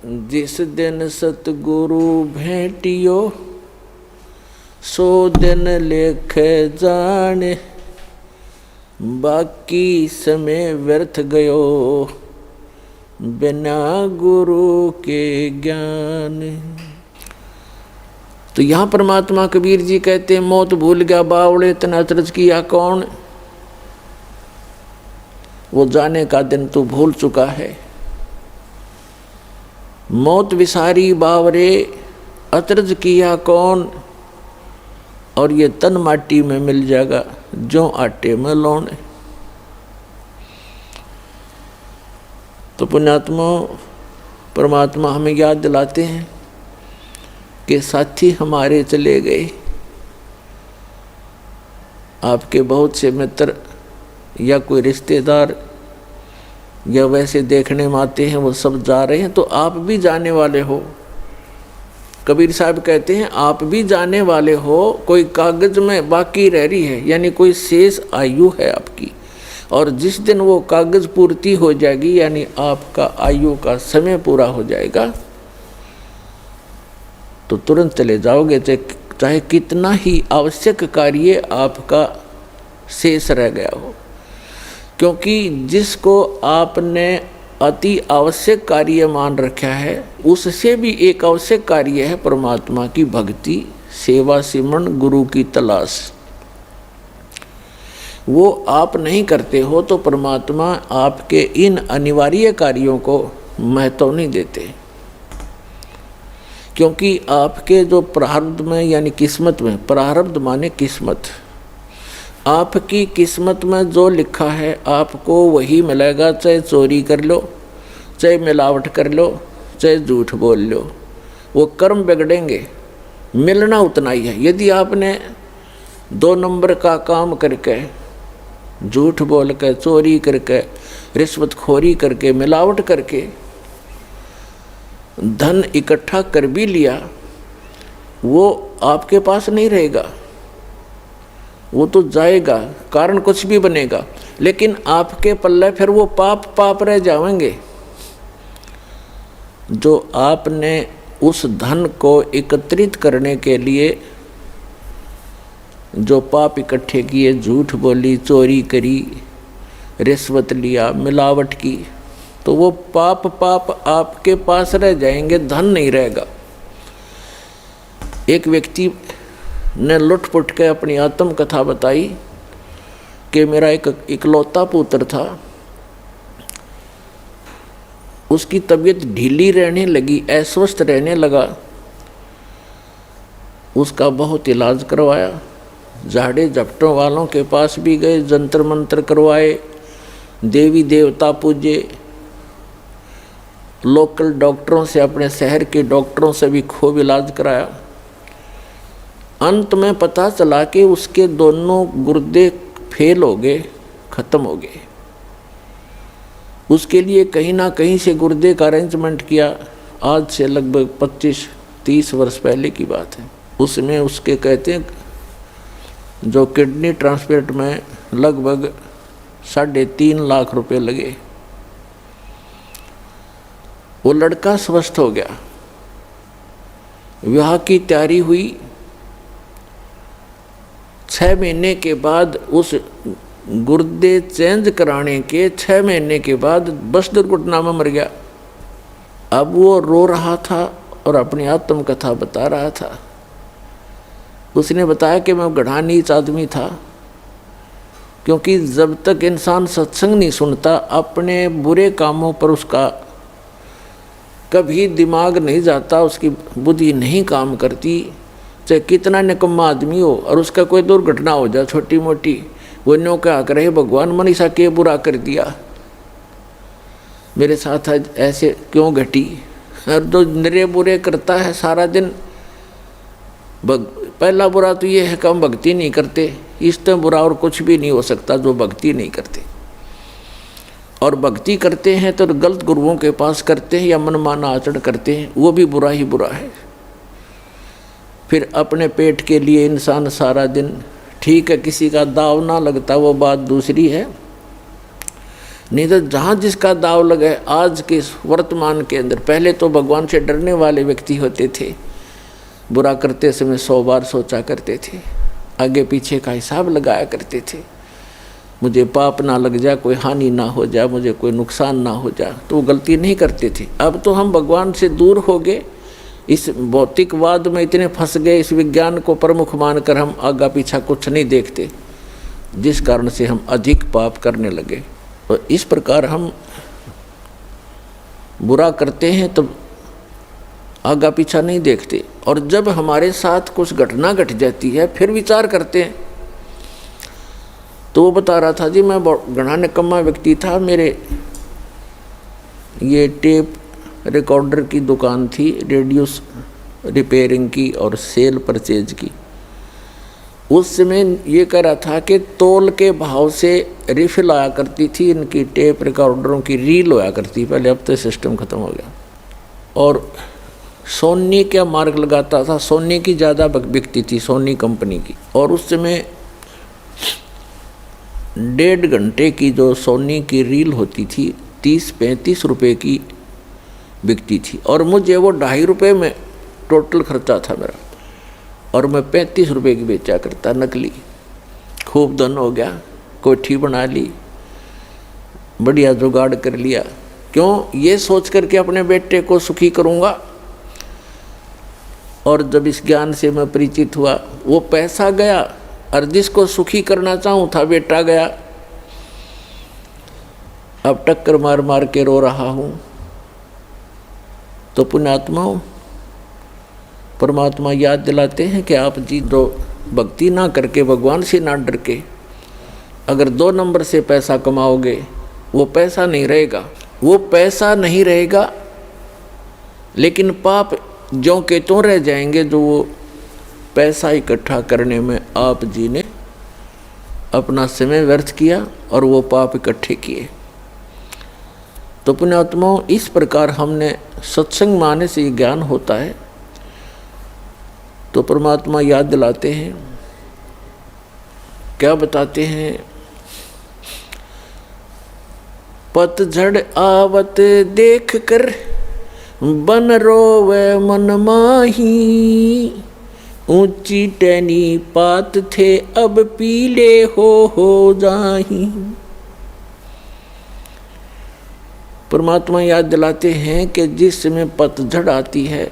जिस दिन सतगुरु भेटियो सो दिन लेख जाने, बाकी समय व्यर्थ गयो बिना गुरु के ज्ञान। तो यहाँ परमात्मा कबीर जी कहते हैं, मौत भूल गया बावड़े तना अचरज किया कौन। वो जाने का दिन तू भूल चुका है। मौत विसारी बावरे अचरज किया कौन, और ये तन माटी में मिल जाएगा जो आटे में लौण। तो पुण्यात्मा परमात्मा हमें याद दिलाते हैं कि साथी हमारे चले गए। आपके बहुत से मित्र या कोई रिश्तेदार या वैसे देखने में आते हैं, वो सब जा रहे हैं, तो आप भी जाने वाले हो। कबीर साहब कहते हैं आप भी जाने वाले हो। कोई कागज में बाकी रह रही है, यानी कोई शेष आयु है आपकी, और जिस दिन वो कागज पूर्ति हो जाएगी, यानी आपका आयु का समय पूरा हो जाएगा, तो तुरंत चले जाओगे, चाहे कितना ही आवश्यक कार्य आपका शेष रह गया हो। क्योंकि जिसको आपने अति आवश्यक कार्य मान रखा है, उससे भी एक आवश्यक कार्य है परमात्मा की भक्ति, सेवा, सिमरन, गुरु की तलाश। वो आप नहीं करते हो तो परमात्मा आपके इन अनिवार्य कार्यों को महत्व नहीं देते। क्योंकि आपके जो प्रारब्ध में यानी किस्मत में, प्रारब्ध माने किस्मत, आपकी किस्मत में जो लिखा है आपको वही मिलेगा। चाहे चोरी कर लो, चाहे मिलावट कर लो, चाहे झूठ बोल लो, वो कर्म बिगड़ेंगे, मिलना उतना ही है। यदि आपने 2 नंबर का काम करके, झूठ बोल के, चोरी करके, रिश्वतखोरी करके, मिलावट करके धन इकट्ठा कर भी लिया, वो आपके पास नहीं रहेगा, वो तो जाएगा, कारण कुछ भी बनेगा, लेकिन आपके पल्ले फिर वो पाप रह जाएंगे। जो आपने उस धन को एकत्रित करने के लिए जो पाप इकट्ठे किए, झूठ बोली, चोरी करी, रिश्वत लिया, मिलावट की, तो वो पाप आपके पास रह जाएंगे, धन नहीं रहेगा। एक व्यक्ति ने लुट-पुट के अपनी आत्म कथा बताई कि मेरा एक इकलौता पुत्र था, उसकी तबीयत ढीली रहने लगी, अस्वस्थ रहने लगा। उसका बहुत इलाज करवाया, झाड़े झपटों वालों के पास भी गए, जंतर मंत्र करवाए, देवी देवता पूजे, लोकल डॉक्टरों से, अपने शहर के डॉक्टरों से भी खूब इलाज कराया। अंत में पता चला कि उसके दोनों गुर्दे फेल हो गए, खत्म हो गए। उसके लिए कहीं ना कहीं से गुर्दे का अरेंजमेंट किया। आज से लगभग 25-30 वर्ष पहले की बात है। उसमें उसके कहते हैं जो किडनी ट्रांसप्लांट में लगभग 3.5 लाख रुपए लगे। वो लड़का स्वस्थ हो गया, विवाह की तैयारी हुई। 6 महीने के बाद, उस गुर्दे चेंज कराने के 6 महीने के बाद बस दुर्घटना में मर गया। अब वो रो रहा था और अपनी आत्म कथा बता रहा था। उसने बताया कि मैं गढ़ा नीच आदमी था, क्योंकि जब तक इंसान सत्संग नहीं सुनता, अपने बुरे कामों पर उसका कभी दिमाग नहीं जाता, उसकी बुद्धि नहीं काम करती। चाहे कितना निकम्मा आदमी हो और उसका कोई दुर्घटना हो जाए छोटी मोटी, वो न्यों क्या करे, भगवान मनीषा के बुरा कर दिया, मेरे साथ आज ऐसे क्यों घटी। और जो निरे बुरे करता है सारा दिन, पहला बुरा तो ये है कि हम भक्ति नहीं करते। इससे बुरा और कुछ भी नहीं हो सकता जो भक्ति नहीं करते। और भक्ति करते हैं तो गलत गुरुओं के पास करते हैं या मनमाना आचरण करते हैं, वो भी बुरा ही बुरा है। फिर अपने पेट के लिए इंसान सारा दिन, ठीक है किसी का दाव ना लगता वो बात दूसरी है, नहीं तो जहाँ जिसका दाव लगे आज के वर्तमान के अंदर। पहले तो भगवान से डरने वाले व्यक्ति होते थे, बुरा करते समय 100 बार सोचा करते थे, आगे पीछे का हिसाब लगाया करते थे, मुझे पाप ना लग जा, कोई हानि ना हो जा, मुझे कोई नुकसान ना हो जा, तो वो गलती नहीं करते थे। अब तो हम भगवान से दूर हो गए, इस भौतिकवाद में इतने फंस गए, इस विज्ञान को प्रमुख मानकर हम आगा पीछा कुछ नहीं देखते, जिस कारण से हम अधिक पाप करने लगे। तो इस प्रकार हम बुरा करते हैं तो आगा पीछा नहीं देखते, और जब हमारे साथ कुछ घटना घट जाती है फिर विचार करते हैं। तो वो बता रहा था जी मैं घना निकम्मा व्यक्ति था, मेरे ये टेप रिकॉर्डर की दुकान थी, रेडियो रिपेयरिंग की और सेल परचेज की। उस समय ये कह रहा था कि तोल के भाव से रिफिल आया करती थी इनकी टेप रिकॉर्डरों की, रील होया करती पहले, अब तो सिस्टम ख़त्म हो गया। और सोनी का मार्ग लगाता था, सोनी की ज़्यादा बिकती थी, सोनी कंपनी की। और उस समय 1.5 घंटे की जो सोनी की रील होती थी 30-35 रुपये की बिकती थी, और मुझे वो 2.5 रुपये में टोटल खर्चा था मेरा, और मैं 35 रुपये की बेचा करता नकली। खूब धन हो गया, कोठी बना ली, बढ़िया जुगाड़ कर लिया। क्यों? ये सोच करके अपने बेटे को सुखी करूँगा। और जब इस ज्ञान से मैं परिचित हुआ, वो पैसा गया और जिसको सुखी करना चाहूँ था बेटा गया। अब टक्कर मार मार के रो रहा हूँ। तो पुण्यात्माओं, परमात्मा याद दिलाते हैं कि आप जी जो भक्ति ना करके, भगवान से ना डर के अगर 2 नंबर से पैसा कमाओगे, वो पैसा नहीं रहेगा, वो पैसा नहीं रहेगा, लेकिन पाप ज्यों के त्यों रह जाएंगे जो वो पैसा इकट्ठा करने में आप जी ने अपना समय व्यर्थ किया और वो पाप इकट्ठे किए। तो पुण्यात्माओं, इस प्रकार हमने सत्संग माने से ये ज्ञान होता है। तो परमात्मा याद दिलाते हैं, क्या बताते हैं? पतझड़ आवत देख कर बन रोवे मन माही, ऊंची टहनी पात थे अब पीले हो जाही। परमात्मा याद दिलाते हैं कि जिस समय पतझड़ आती है,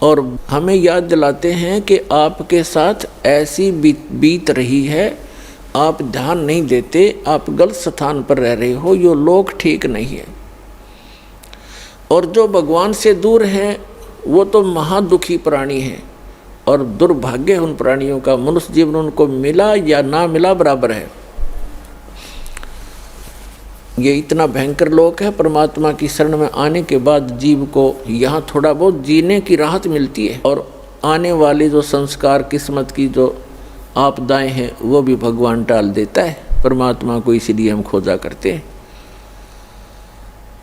और हमें याद दिलाते हैं कि आपके साथ ऐसी बीत रही है, आप ध्यान नहीं देते, आप गलत स्थान पर रह रहे हो, यो लोग ठीक नहीं है। और जो भगवान से दूर हैं वो तो महादुखी प्राणी हैं, और दुर्भाग्य उन प्राणियों का, मनुष्य जीवन उनको मिला या ना मिला बराबर है। ये इतना भयंकर लोक है। परमात्मा की शरण में आने के बाद जीव को यहाँ थोड़ा बहुत जीने की राहत मिलती है, और आने वाले जो संस्कार, किस्मत की जो आपदाएं हैं वो भी भगवान टाल देता है। परमात्मा को इसीलिए हम खोजा करते हैं।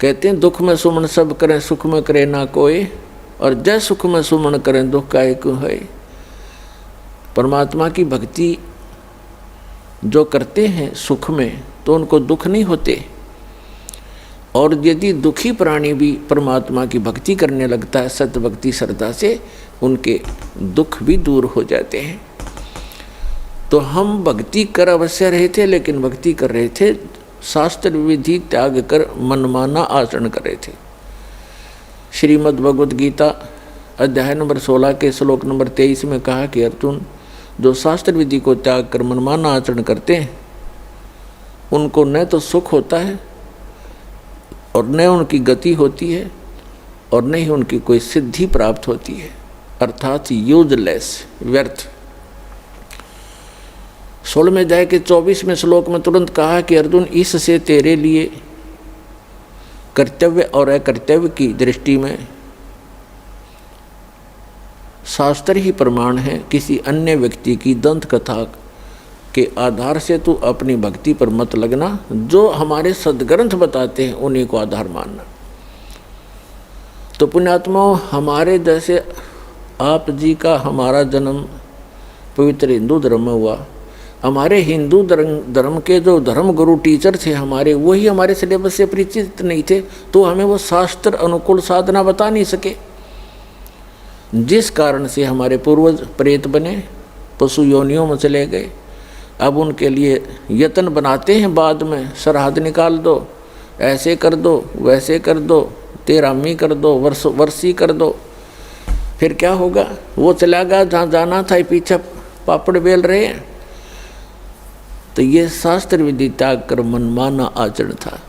कहते हैं दुख में सुमन सब करें, सुख में करे ना कोई, और जय सुख में सुमन करें दुख का एक है। परमात्मा की भक्ति जो करते हैं सुख में, तो उनको दुख नहीं होते। और यदि दुखी प्राणी भी परमात्मा की भक्ति करने लगता है सत्य भक्ति श्रद्धा से, उनके दुख भी दूर हो जाते हैं। तो हम भक्ति कर अवश्य रहे थे, लेकिन भक्ति कर रहे थे शास्त्र विधि त्याग कर मनमाना आचरण कर रहे थे। श्रीमद् भगवद गीता अध्याय नंबर 16 के श्लोक नंबर 23 में कहा कि अर्जुन, जो शास्त्र विधि को त्याग कर मनमाना आचरण करते हैं, उनको न तो सुख होता है, और न उनकी गति होती है, और न ही उनकी कोई सिद्धि प्राप्त होती है, अर्थात यूजलेस, व्यर्थ। 16वें अध्याय के 24वें श्लोक में तुरंत कहा कि अर्जुन, इससे तेरे लिए कर्तव्य और अकर्तव्य की दृष्टि में शास्त्र ही प्रमाण है। किसी अन्य व्यक्ति की दंत कथा के आधार से तू अपनी भक्ति पर मत लगना। जो हमारे सदग्रंथ बताते हैं उन्हीं को आधार मानना। तो पुण्यात्माओं, हमारे जैसे आप जी का हमारा जन्म पवित्र हिंदू धर्म में हुआ, हमारे हिंदू धर्म के जो धर्म गुरु टीचर थे हमारे, वही हमारे सिलेबस से परिचित नहीं थे, तो हमें वो शास्त्र अनुकूल साधना बता नहीं सके, जिस कारण से हमारे पूर्वज प्रेत बने, पशु योनियों में चले गए। अब उनके लिए यत्न बनाते हैं, बाद में सरहद निकाल दो, ऐसे कर दो, वैसे कर दो, तेरामी कर दो, वर्षी कर दो। फिर क्या होगा? वो चला गया जहाँ जाना था, पीछे पापड़ बेल रहे हैं। तो ये शास्त्र विधि त्याग कर मनमाना आचरण था।